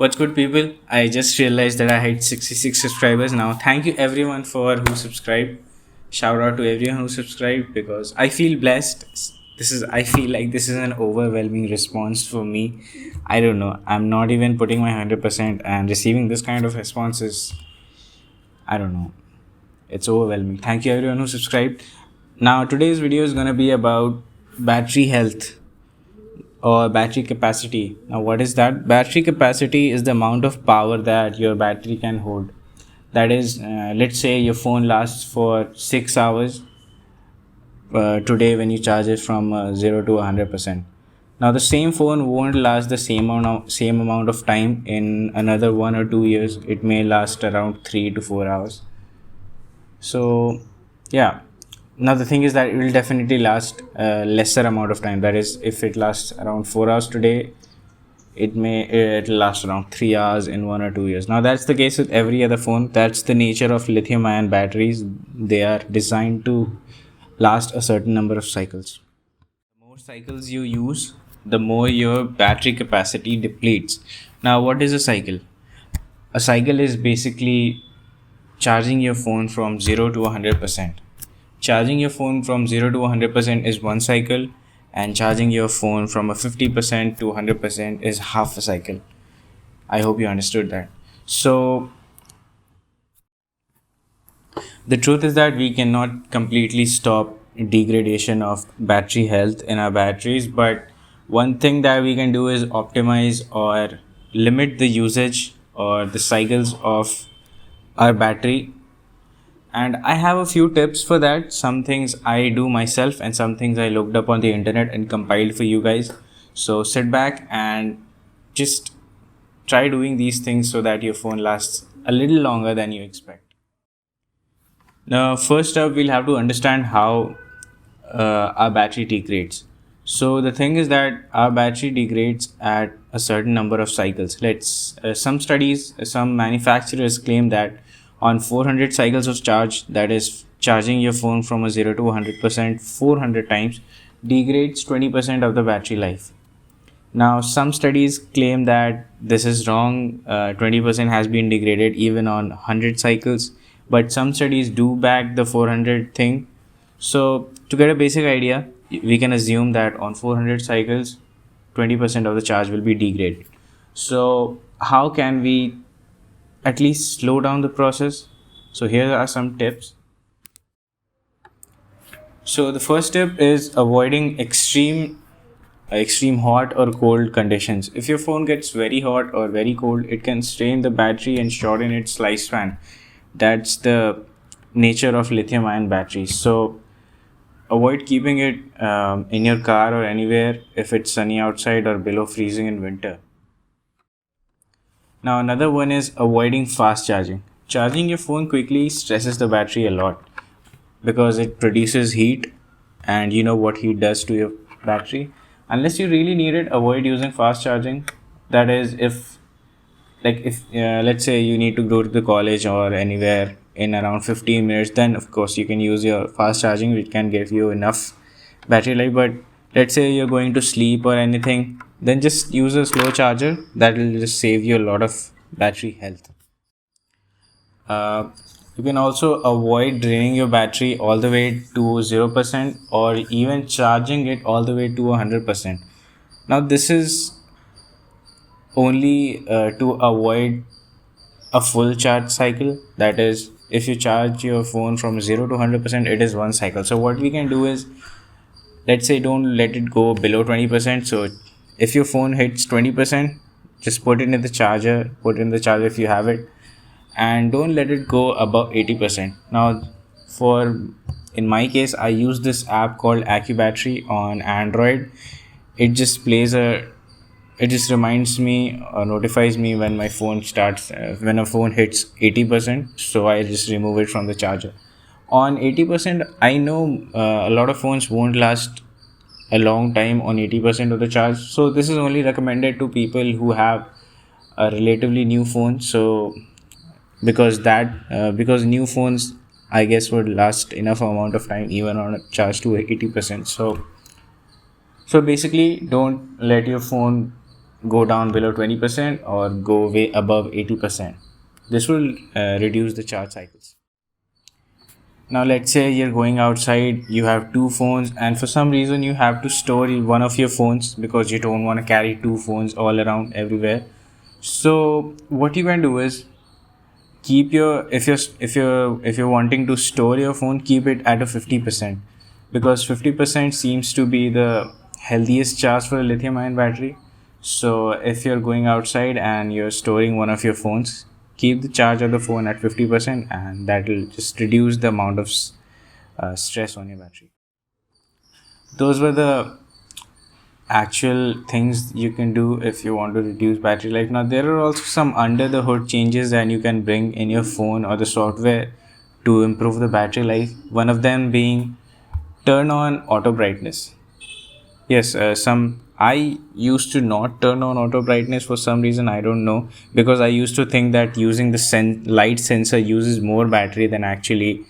What's good, people? I just realized that I hit 66 subscribers now. Thank you everyone for who subscribed. Shout out to everyone who subscribed because I feel blessed. I feel like this is an overwhelming response for me. I don't know. I'm not even putting my 100% and receiving this kind of responses. I don't know. It's overwhelming. Thank you everyone who subscribed. Now today's video is gonna be about battery health or battery capacity. Now, what is that? Battery capacity is the amount of power that your battery can hold. That is, let's say your phone lasts for 6 hours today when you charge it from 0 to 100%. Now, the same phone won't last the same amount of time in another 1 or 2 years. It may last around 3 to 4 hours. So, yeah. Now the thing is that it will definitely last a lesser amount of time. That is, if it lasts around 4 hours today, it'll last around 3 hours in 1 or 2 years. Now that's the case with every other phone. That's the nature of lithium-ion batteries. They are designed to last a certain number of cycles. The more cycles you use, the more your battery capacity depletes. Now, what is a cycle? A cycle is basically charging your phone from 0 to 100%. Charging your phone from 0 to 100% is one cycle, and charging your phone from a 50% to 100% is half a cycle. I hope you understood that. So, the truth is that we cannot completely stop degradation of battery health in our batteries, but one thing that we can do is optimize or limit the usage or the cycles of our battery. And I have a few tips for that. Some things I do myself and some things I looked up on the internet and compiled for you guys. So sit back and just try doing these things so that your phone lasts a little longer than you expect. Now, first up, we'll have to understand how our battery degrades. So the thing is that our battery degrades at a certain number of cycles. Some manufacturers claim that on 400 cycles of charge, that is charging your phone from a 0 to 100% 400 times, degrades 20% of the battery life. Now, some studies claim that this is wrong. 20% has been degraded even on 100 cycles, but some studies do back the 400 thing. So, to get a basic idea, we can assume that on 400 cycles, 20% of the charge will be degraded. So, how can we at least slow down the process? So, here are some tips. So, the first tip is avoiding extreme hot or cold conditions. If your phone gets very hot or very cold, it can strain the battery and shorten its lifespan. That's the nature of lithium ion batteries. So avoid keeping it in your car or anywhere if it's sunny outside or below freezing in winter. Now another one is avoiding fast charging. Charging your phone quickly stresses the battery a lot because it produces heat, and you know what heat does to your battery. Unless you really need it, avoid using fast charging. That is, if let's say you need to go to the college or anywhere in around 15 minutes, then of course you can use your fast charging, which can give you enough battery life. But let's say you're going to sleep or anything, then just use a slow charger. That will just save you a lot of battery health. uh, you can also avoid draining your battery all the way to 0% or even charging it all the way to 100%. Now this is only to avoid a full charge cycle. That is, if you charge your phone from 0 to 100%, it is one cycle. So what we can do is, let's say, don't let it go below 20%. So if your phone hits 20%, just put it in the charger if you have it, and don't let it go above 80%. Now, for in my case, I use this app called AccuBattery on Android. It just plays a it just reminds me or notifies me when my phone starts when a phone hits 80%, so I just remove it from the charger. On 80%, I know a lot of phones won't last a long time on 80% of the charge, so this is only recommended to people who have a relatively new phone. So because new phones, I guess, would last enough amount of time even on a charge to 80%. So basically, don't let your phone go down below 20% or go way above 80%. This will reduce the charge cycles. Now, let's say you're going outside, you have two phones, and for some reason, you have to store one of your phones because you don't want to carry two phones all around everywhere. So, what you can do is keep your if you're wanting to store your phone, keep it at a 50%, because 50% seems to be the healthiest charge for a lithium ion battery. So if you're going outside and you're storing one of your phones, keep the charge of the phone at 50%, and that will just reduce the amount of stress on your battery. Those were the actual things you can do if you want to reduce battery life. Now, there are also some under the hood changes that you can bring in your phone or the software to improve the battery life. One of them being turn on auto brightness. Yes, some I used to not turn on auto brightness for some reason. I don't know, because I used to think that using the light sensor uses more battery than actually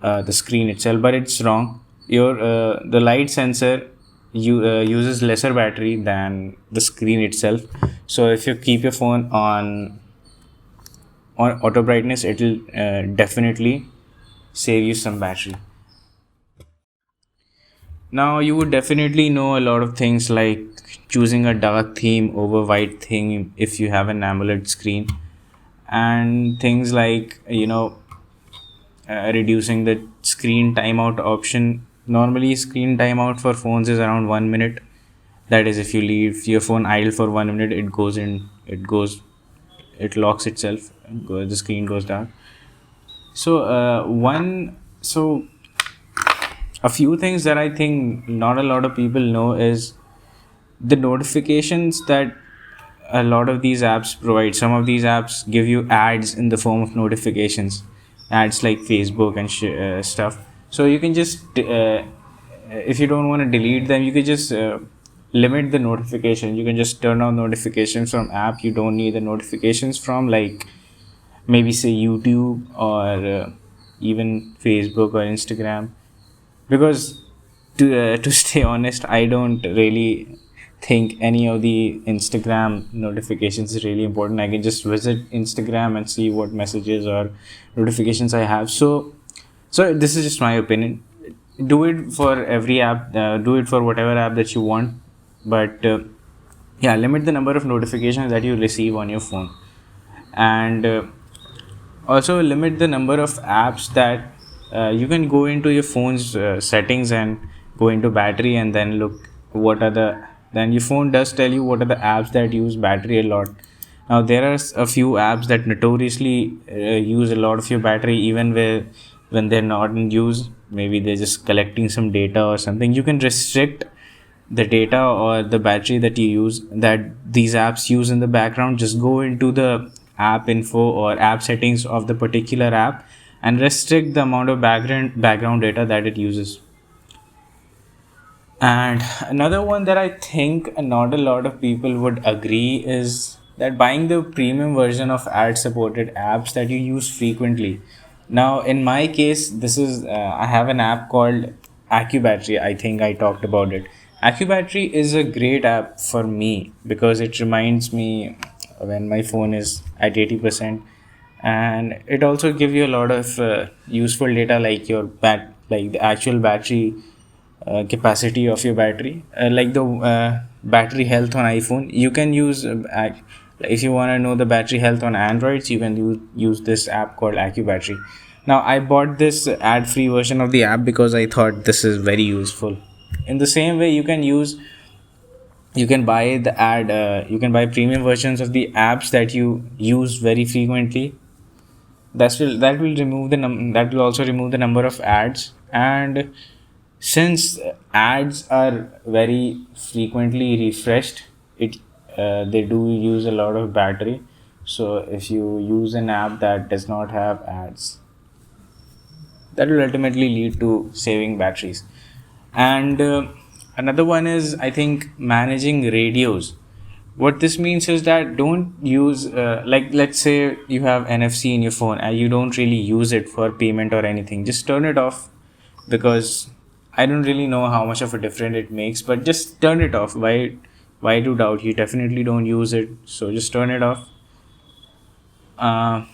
the screen itself, but it's wrong. Your the light sensor uses lesser battery than the screen itself. So if you keep your phone on auto brightness, it will definitely save you some battery. Now, you would definitely know a lot of things like choosing a dark theme over white theme if you have an AMOLED screen, and things like reducing the screen timeout option. Normally, screen timeout for phones is around 1 minute. That is, if you leave your phone idle for 1 minute, it locks itself. The screen goes dark. So a few things that I think not a lot of people know is the notifications that a lot of these apps provide. Some of these apps give you ads in the form of notifications, ads like Facebook and stuff. So you can just if you don't want to delete them, you can just limit the notification. You can just turn on notifications from app you don't need the notifications from, like maybe say YouTube or even Facebook or Instagram. Because to stay honest, I don't really think any of the Instagram notifications is really important. I can just visit Instagram and see what messages or notifications I have. So this is just my opinion. Do it for every app. Do it for whatever app that you want, but yeah, limit the number of notifications that you receive on your phone, and also limit the number of apps that you can go into your phone's settings and go into battery, and then look what are the then your phone does tell you what are the apps that use battery a lot. Now, there are a few apps that notoriously use a lot of your battery, even when they're not in use. Maybe they're just collecting some data or something. You can restrict the data or the battery that you use, that these apps use in the background. Just go into the app info or app settings of the particular app and restrict the amount of background data that it uses. And another one that I think not a lot of people would agree is that buying the premium version of ad supported apps that you use frequently. Now, in my case, this is I have an app called AccuBattery. I think I talked about it. AccuBattery is a great app for me because it reminds me when my phone is at 80%, and it also gives you a lot of useful data like like the actual battery capacity of your battery, like the battery health on iPhone. You can use if you want to know the battery health on Androids, you can use this app called AccuBattery. Now, I bought this ad free version of the app because I thought this is very useful. In the same way, you can buy you can buy premium versions of the apps that you use very frequently. That will also remove the number of ads. And since ads are very frequently refreshed, they do use a lot of battery. So if you use an app that does not have ads, that will ultimately lead to saving batteries. And another one is, I think, managing radios. What this means is that don't use like, let's say you have NFC in your phone and you don't really use it for payment or anything. Just turn it off, because I don't really know how much of a difference it makes, but just turn it off. Why Why do doubt? You definitely don't use it, so just turn it off. uh,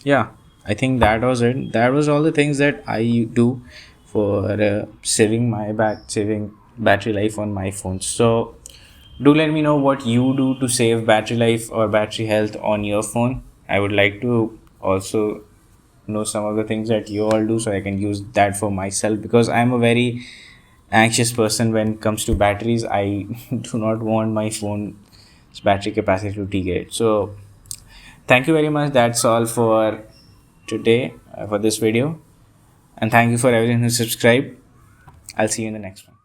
yeah, I think that was it. That was all the things that I do for saving battery life on my phone. So do let me know what you do to save battery life or battery health on your phone. I would like to also know some of the things that you all do, so I can use that for myself, because I'm a very anxious person when it comes to batteries. I do not want my phone's battery capacity to degrade. So thank you very much. That's all for today, for this video, and thank you for everyone who subscribed. I'll see you in the next one.